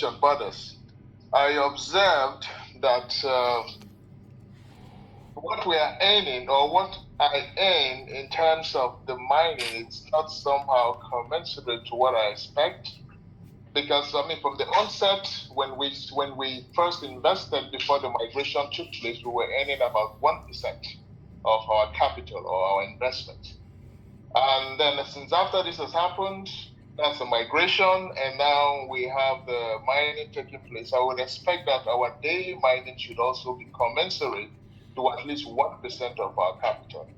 question, brothers. I observed that what we are earning, or what I earn in terms of the mining, it's not somehow commensurate to what I expect. Because I mean, from the onset, when we first invested before the migration took place, we were earning about 1% of our capital or our investment. And then since after this has happened, that's the migration, and now we have the mining taking place. I would expect that our daily mining should also be commensurate to at least 1% of our capital.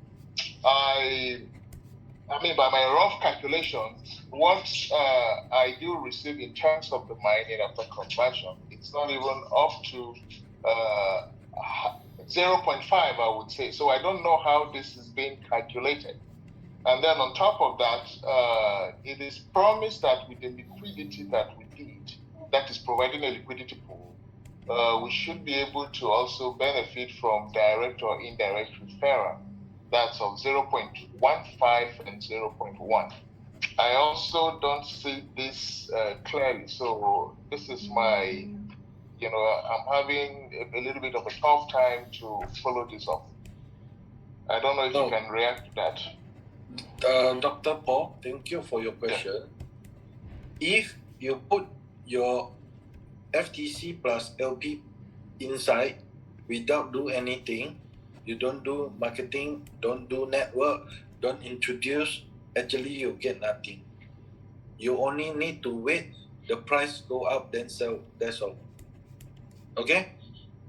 I mean, by my rough calculations, what I do receive in terms of the mining after conversion, it's not even up to 0.5, I would say. So I don't know how this is being calculated. And then on top of that, it is promised that with the liquidity that we did, that is providing a liquidity pool, we should be able to also benefit from direct or indirect referral. That's of 0.15 and 0.1. I also don't see this clearly. So this is my, I'm having a little bit of a tough time to follow this up. I don't know if you can react to that. Dr. Paul, thank you for your question. Yeah. If you put your FTC plus LP inside without do anything, you don't do marketing, don't do network, don't introduce, actually you get nothing. You only need to wait the price go up, then sell, that's all. Okay?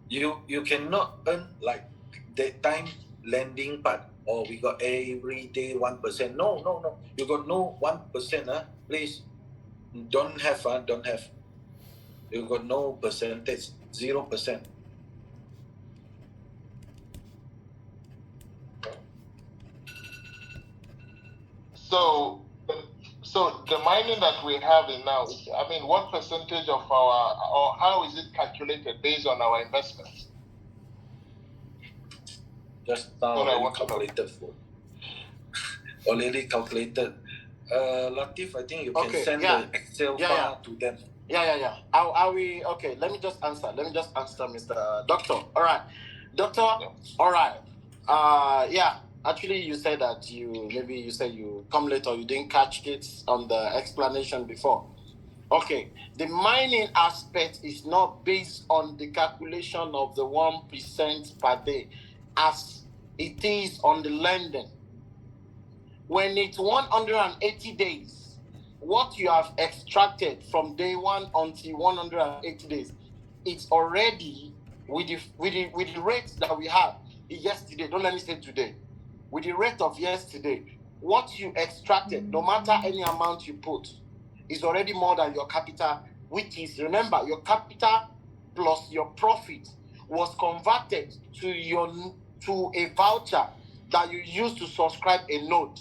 You cannot earn like that time lending part. Oh, we got every day 1%. No. You got no 1%, please. Don't have. You got no percentage, 0%. So the mining that we have in now, I mean, what percentage of our, or how is it calculated based on our investments? Just now already calculated for. Already calculated. LATEEF, I think you can send the Excel file to them. Yeah. Okay, let me just answer, Mr. Doctor. All right. Doctor, all right. Actually, you said that you said you come late or you didn't catch it on the explanation before. Okay, the mining aspect is not based on the calculation of the 1% per day as it is on the lending. When it's 180 days, what you have extracted from day one until 180 days, it's already with the rate that we had yesterday. Don't let me say today. With the rate of yesterday, what you extracted, no matter any amount you put, is already more than your capital, which is, remember, your capital plus your profit was converted to a voucher that you use to subscribe a note.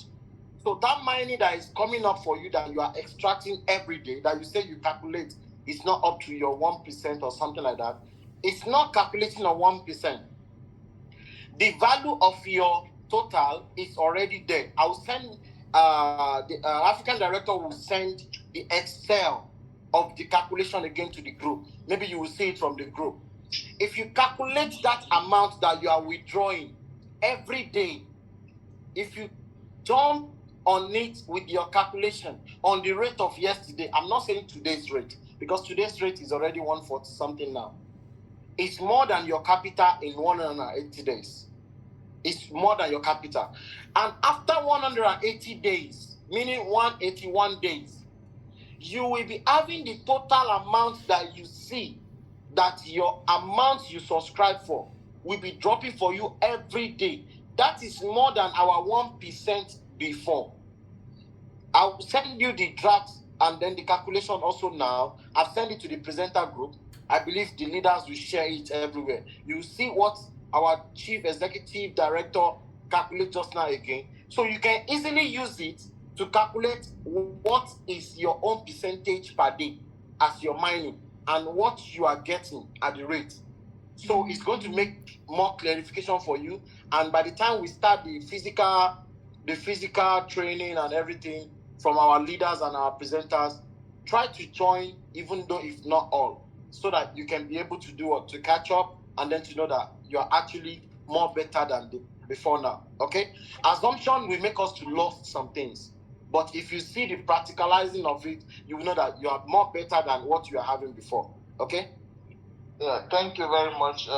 So that money that is coming up for you that you are extracting every day, that you say you calculate, is not up to your 1% or something like that. It's not calculating on 1%. The value of your total is already there. I will send, the African director will send the Excel of the calculation again to the group. Maybe you will see it from the group. If you calculate that amount that you are withdrawing every day, if you jump on it with your calculation on the rate of yesterday, I'm not saying today's rate, because today's rate is already 140 something now. It's more than your capital in 180 days. It's more than your capital. And after 180 days, meaning 181 days, you will be having the total amount that you see, that your amount you subscribe for will be dropping for you every day. That is more than our 1% before. I'll send you the draft and then the calculation also now. I've sent it to the presenter group. I believe the leaders will share it everywhere. You see what our chief executive director calculated just now again. So you can easily use it to calculate what is your own percentage per day as your mining and what you are getting at the rate. So it's going to make more clarification for you. And by the time we start the physical training and everything from our leaders and our presenters, try to join, even though if not all, so that you can be able to do what, to catch up, and then to know that you are actually more better than before now. Okay, assumption will make us to lost some things, but if you see the practicalizing of it, you will know that you are more better than what you are having before. Okay. Yeah, thank you very much.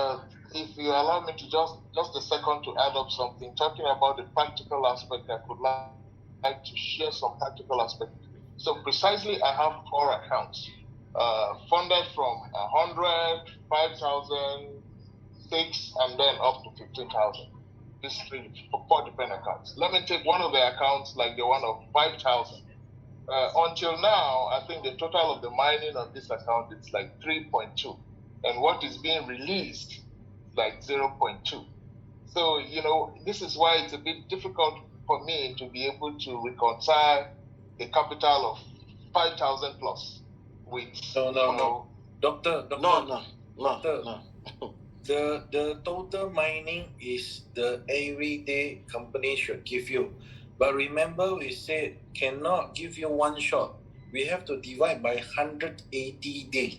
If you allow me to just a second to add up something, talking about the practical aspect, I could like to share some practical aspect. So precisely, I have 4 accounts, funded from 100, 5,000, 6, and then up to 15,000. These 4 different accounts. Let me take one of the accounts, like the one of 5,000. Until now, I think the total of the mining on this account is like 3.2, and what is being released like 0.2. So, this is why it's a bit difficult for me to be able to reconcile a capital of 5,000 plus with, No. Doctor. No. The total mining is the everyday company should give you. But remember, we said cannot give you one shot. We have to divide by 180 days.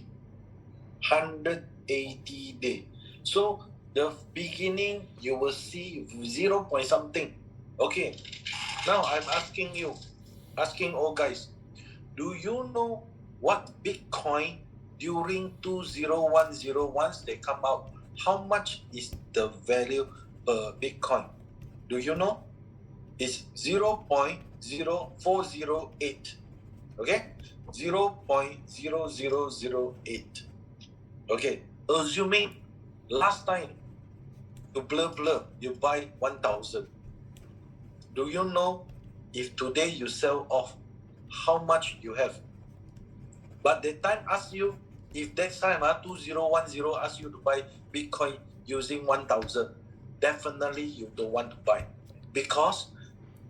180 days. So the beginning you will see 0 point something. Okay. Now I'm asking all guys, do you know what Bitcoin during 20101 once they come out, how much is the value per Bitcoin? Do you know? It's 0.0408. Okay? 0.0008. Okay. Assuming last time you you buy 1,000. Do you know if today you sell off, how much you have? But that time ask you, if that time 2010 ask you to buy Bitcoin using 1,000, definitely you don't want to buy, because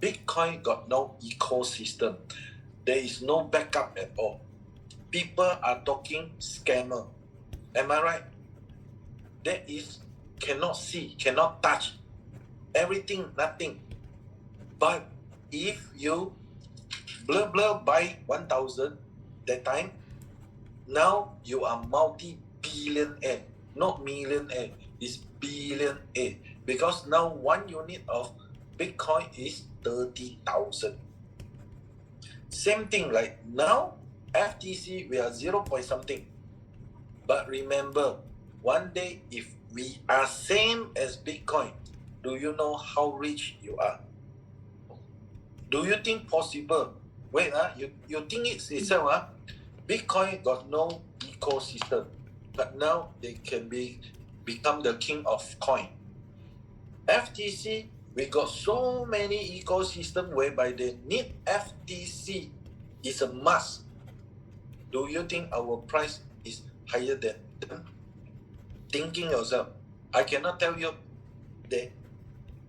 Bitcoin got no ecosystem. There is no backup at all. People are talking scammer. Am I right? That is cannot see, cannot touch. Everything, nothing. But if you buy 1,000 that time, now you are multi-billionaire, not millionaire, it's billionaire. Because now 1 unit of Bitcoin is 30,000. Same thing like now, FTC we are 0 point something. But remember, one day if we are same as Bitcoin, do you know how rich you are? Do you think possible? Wait, you think it's itself, Bitcoin got no ecosystem, but now they can become the king of coin. FTC, we got so many ecosystem whereby they need FTC is a must. Do you think our price is higher than them? Thinking yourself, I cannot tell you that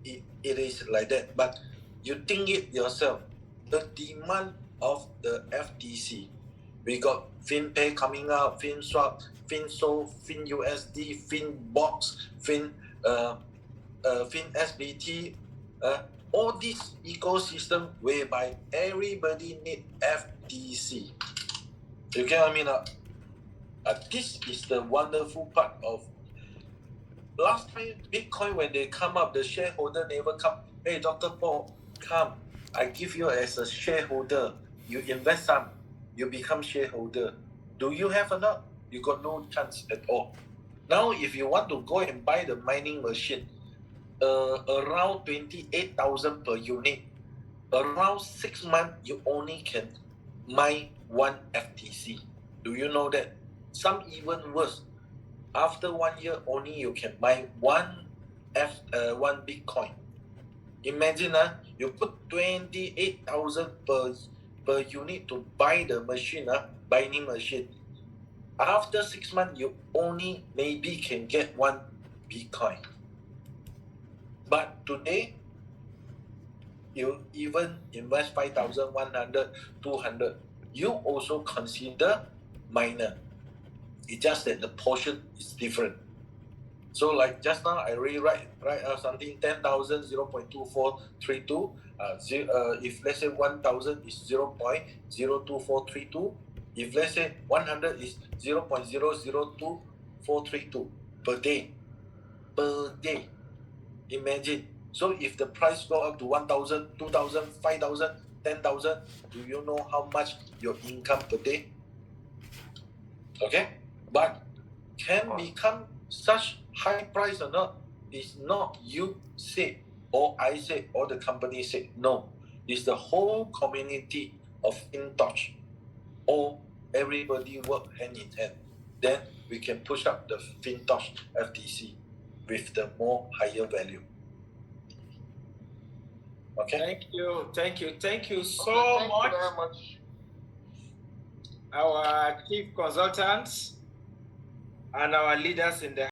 it is like that, but you think it yourself. The demand of the FTC, we got FinPay coming out, FinSwap, FinSol, FinUSD, FinBox, FinSBT, all this ecosystem whereby everybody need FTC. You get what I mean? This is the wonderful part of last time Bitcoin when they come up, the shareholder never come. Hey, Dr. Paul, come. I give you as a shareholder. You invest some, you become shareholder. Do you have or not? You got no chance at all. Now, if you want to go and buy the mining machine, around 28,000 per unit, around 6 months, you only can mine 1 FTC. Do you know that? Some even worse. After 1 year, only you can mine one Bitcoin. Imagine, you put 28,000 per unit to buy the machine, mining machine. After 6 months, you only maybe can get 1 Bitcoin. But today, you even invest 5,100, 200, you also consider miner. It's just that the portion is different. So like just now, I already write out something, 10,000, 0.2432. If let's say 1,000 is 0.02432, If let's say 100 is 0.002432 per day. Per day. Imagine. So if the price go up to 1,000, 2,000, 5,000, 10,000, do you know how much your income per day? Okay? But can become such high price or not is not you say or I say or the company say. No. It's the whole community of FinTOch. Or everybody work hand in hand. Then we can push up the FinTOch FTC with the more higher value. Okay. Thank you so Thank you much, very much. our chief consultants and our leaders in the